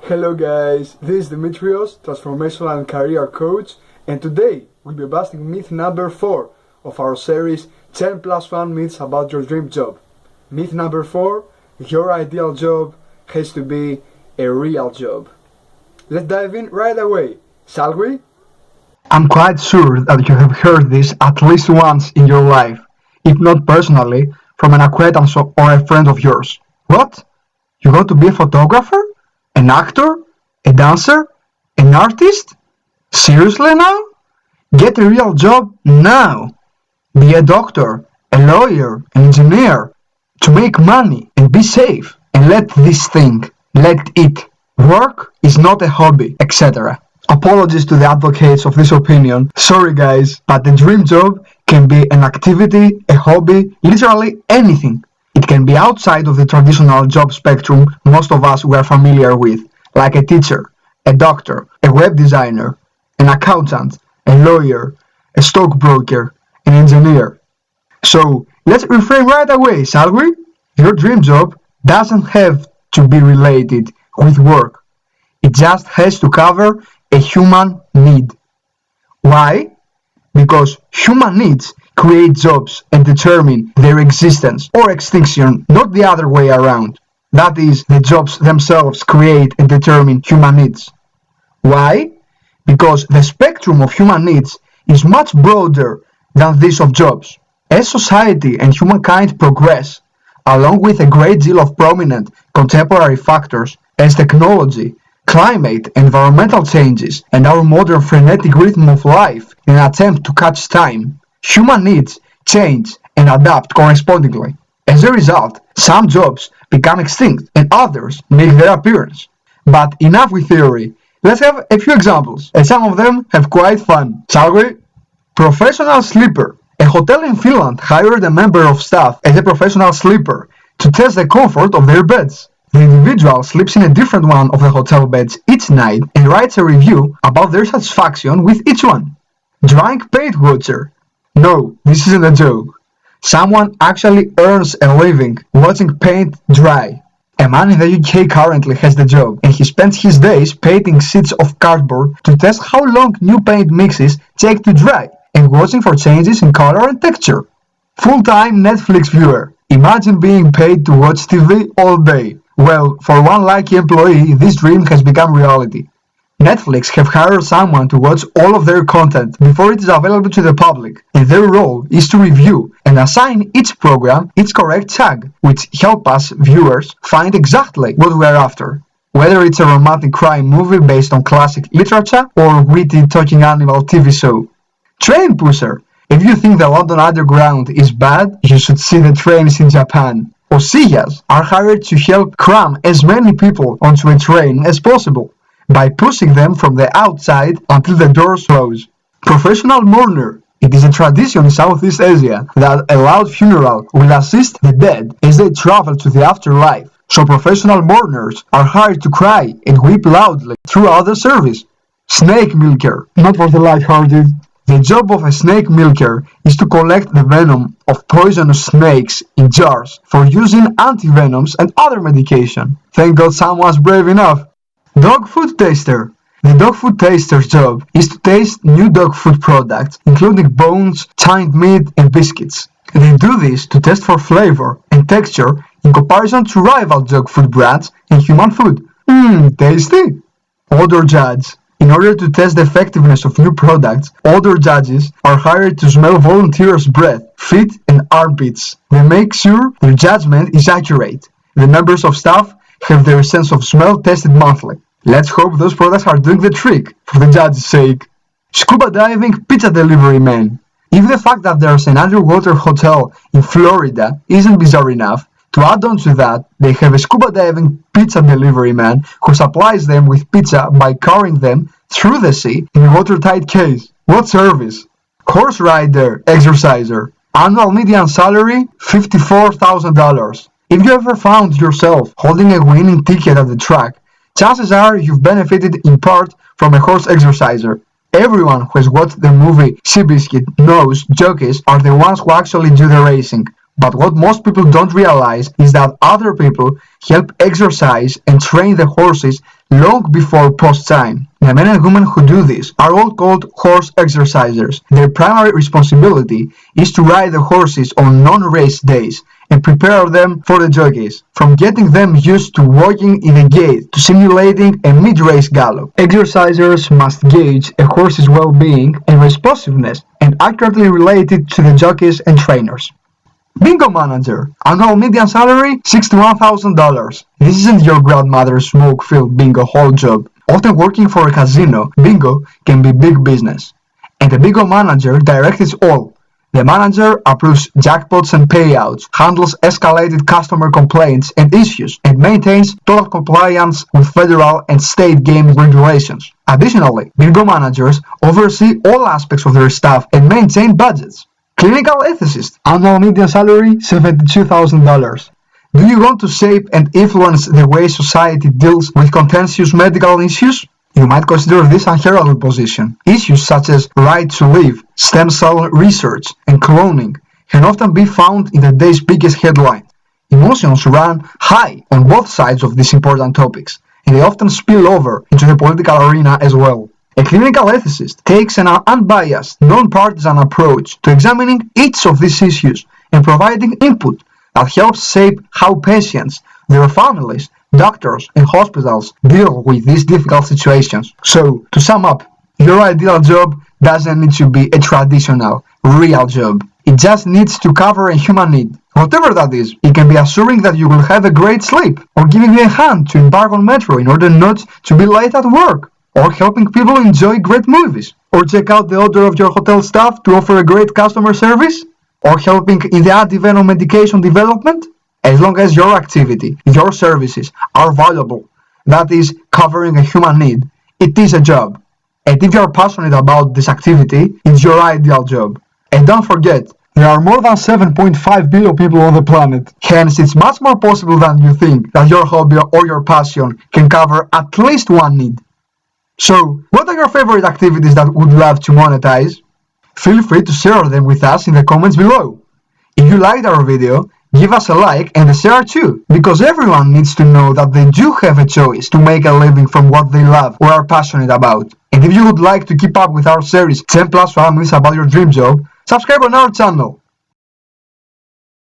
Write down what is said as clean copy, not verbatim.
Hello guys, this is Dimitrios, Transformational and Career Coach, and today we'll be busting myth number 4 of our series 10 plus fun myths about your dream job. Myth number 4, your ideal job has to be a real job. Let's dive in right away, shall we? I'm quite sure that you have heard this at least once in your life, if not personally, from an acquaintance or a friend of yours. What? You want to be a photographer? An actor? A dancer? An artist? Seriously now? Get a real job now! Be a doctor, a lawyer, an engineer, to make money and be safe, and let it. Work is not a hobby, etc. Apologies to the advocates of this opinion. Sorry guys, but the dream job can be an activity, a hobby, literally anything. It can be outside of the traditional job spectrum most of us were familiar with, like a teacher, a doctor, a web designer, an accountant, a lawyer, a stockbroker, an engineer. So let's reframe right away, shall we? Your dream job doesn't have to be related with work. It just has to cover a human need. Why? Because human needs create jobs and determine their existence or extinction, not the other way around. That is, the jobs themselves create and determine human needs. Why? Because the spectrum of human needs is much broader than this of jobs. As society and humankind progress, along with a great deal of prominent contemporary factors as technology, climate, environmental changes, and our modern frenetic rhythm of life in an attempt to catch time, human needs change and adapt correspondingly. As a result, some jobs become extinct and others make their appearance. But enough with theory. Let's have a few examples, and some of them have quite fun. Shall we? Professional sleeper. A hotel in Finland hired a member of staff as a professional sleeper to test the comfort of their beds. The individual sleeps in a different one of the hotel beds each night and writes a review about their satisfaction with each one. Drying paint watcher. No, this isn't a joke. Someone actually earns a living watching paint dry. A man in the UK currently has the job, and he spends his days painting sheets of cardboard to test how long new paint mixes take to dry, and watching for changes in color and texture. Full-time Netflix viewer. Imagine being paid to watch TV all day. Well, for one lucky employee, this dream has become reality. Netflix have hired someone to watch all of their content before it is available to the public, and their role is to review and assign each program its correct tag, which help us viewers find exactly what we're after. Whether it's a romantic crime movie based on classic literature or witty talking animal TV show. Train pusher. If you think the London Underground is bad, you should see the trains in Japan. Osiyas are hired to help cram as many people onto a train as possible by pushing them from the outside until the doors close. Professional mourner. It is a tradition in Southeast Asia that a loud funeral will assist the dead as they travel to the afterlife. So professional mourners are hired to cry and weep loudly throughout the service. Snake milker. Not for the lighthearted. The job of a snake milker is to collect the venom of poisonous snakes in jars for using antivenoms and other medication. Thank God someone's brave enough. Dog food taster. The dog food taster's job is to taste new dog food products, including bones, tinned meat, and biscuits. They do this to test for flavor and texture in comparison to rival dog food brands and human food. Tasty! Odor judge. In order to test the effectiveness of new products, odor judges are hired to smell volunteers' breath, feet, and armpits. They make sure their judgment is accurate. The members of staff have their sense of smell tested monthly. Let's hope those products are doing the trick, for the judge's sake. Scuba diving pizza delivery man. If the fact that there's an underwater hotel in Florida isn't bizarre enough, to add on to that, they have a scuba diving pizza delivery man who supplies them with pizza by carrying them through the sea in a watertight case. What service? Horse rider, exerciser. Annual median salary, $54,000. If you ever found yourself holding a winning ticket at the track, chances are you've benefited in part from a horse exerciser. Everyone who has watched the movie Seabiscuit knows jockeys are the ones who actually do the racing. But what most people don't realize is that other people help exercise and train the horses long before post time. The men and women who do this are all called horse exercisers. Their primary responsibility is to ride the horses on non-race days and prepare them for the jockeys, from getting them used to walking in a gait to simulating a mid-race gallop. Exercisers must gauge a horse's well-being and responsiveness and accurately relate it to the jockeys and trainers. Bingo manager. Annual median salary $61,000. This isn't your grandmother's smoke-filled bingo hall job. Often working for a casino, bingo can be big business. And the bingo manager directs it all. The manager approves jackpots and payouts, handles escalated customer complaints and issues, and maintains total compliance with federal and state gaming regulations. Additionally, bingo managers oversee all aspects of their staff and maintain budgets. Clinical ethicist. Annual median salary $72,000. Do you want to shape and influence the way society deals with contentious medical issues? You might consider this a heralded position. Issues such as right to live, stem cell research, and cloning can often be found in the day's biggest headlines. Emotions run high on both sides of these important topics, and they often spill over into the political arena as well. A clinical ethicist takes an unbiased, non-partisan approach to examining each of these issues and providing input that helps shape how patients, their families, doctors, and hospitals deal with these difficult situations. So, to sum up, your ideal job doesn't need to be a traditional, real job. It just needs to cover a human need. Whatever that is, it can be assuring that you will have a great sleep, or giving you a hand to embark on metro in order not to be late at work, or helping people enjoy great movies, or check out the order of your hotel staff to offer a great customer service, or helping in the advent of medication development. As long as your activity, your services are valuable, that is, covering a human need, it is a job. And if you are passionate about this activity, it's your ideal job. And don't forget, there are more than 7.5 billion people on the planet. Hence, it's much more possible than you think that your hobby or your passion can cover at least one need. So, what are your favorite activities that would love to monetize? Feel free to share them with us in the comments below. If you liked our video, give us a like and a share too, because everyone needs to know that they do have a choice to make a living from what they love or are passionate about. And if you would like to keep up with our series 10 plus 1 myths about your dream job, subscribe on our channel.